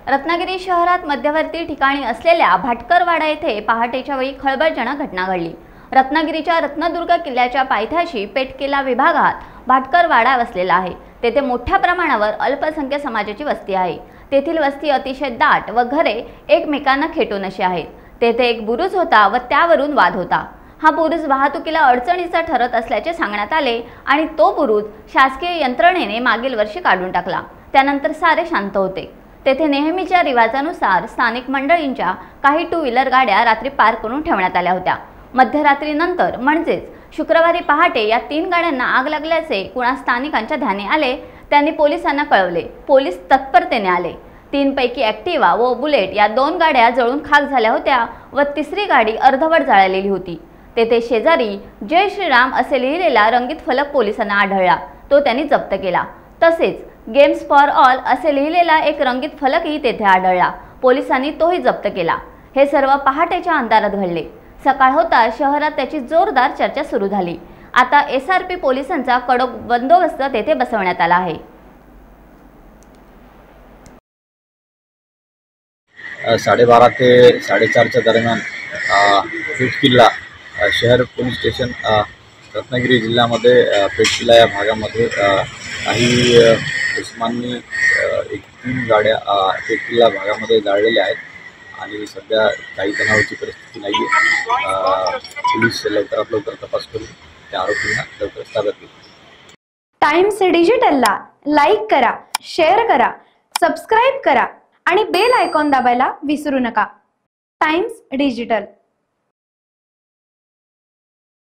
रत्नागिरी शहरात मध्यवर्ती ठिकाणी असलेल्या भाटकरवाडा येथे पहाटेच्या वेळी खळबळजनक घटना घडली। रत्नागिरीच्या रत्नदुर्ग किल्ल्याच्या पायथ्याशी पेटकिल्ला विभागात भाटकरवाडा वसलेला आहे। तेथे मोठ्या प्रमाणावर अल्पसंख्य समाजाची वस्ती आहे। तेथील वस्ती अतिशय दाट व घरे एकमेकांना खेटून अशी आहेत। तेथे एक बुरुज होता व त्यावरून वाद होता। हा बुरुज वाहतुकीला अडचणीचा ठरत असल्याचे सांगण्यात आले आणि तो बुरुज शासकीय यंत्रणेने मागील वर्षी काढून टाकला। त्यानंतर सारे शांत होते। तेथे नेहमीच्या रिवाजानुसार स्थानिक मंडळींच्या काही टू व्हीलर गाड्या रात्री पार्क करून ठेवण्यात आल्या होत्या। मध्यरात्रीनंतर म्हणजेच शुक्रवारी पहाटे या 3 गाड्यांना आग लागल्याचे कुणा स्थानिकांच्या ध्यानी आले। त्यांनी पोलिसांना कळवले। पोलीस तत्परतेने आले। 3 पैकी ॲक्टिवा व बुलेट या 2 गाड्या जळून खाक झाल्या होत्या व तिसरी गाडी अर्धवट जळालेली होती। तेथे शेजारी जय श्रीराम असे लिहिलेला रंगीत फलक पोलिसांना आढळला। तो त्यांनी जप्त केला। तसेच गेम्स फॉर ऑल असे लिहिलेला एक रंगीत फलकही तेथे आढळला। पोलिसांनी तोही जप्त केला। हे सर्व पहाटेच्या अंधारात घडले। सकाळ होता शहरात त्याची जोरदार चर्चा सुरू झाली। आता SRP पोलिसांचा कडक बंदोबस्त तेथे बसवण्यात आला आहे। 12:30 ते 4:30च्या दरम्यान पेटकिल्ला शहर पोलीस स्टेशन रत्नागिरी जिल्ह्यामध्ये पेटकिल्ला या भागामध्ये काही दुश्मनांनी एक 3 गाड्या पेटकिल्ला भागामध्ये जाळलेल्या आहेत आणि सध्या काही तणावाची परिस्थिती नाही आहे। पोलीस लवकरात लवकर तपास करून त्या आरोपींना लवकरच ताब्यात घेतील। टाइम्स डिजिटलला लाईक करा, शेअर करा, सबस्क्राईब करा आणि बेल आयकॉन दाबायला विसरू नका। Times digital.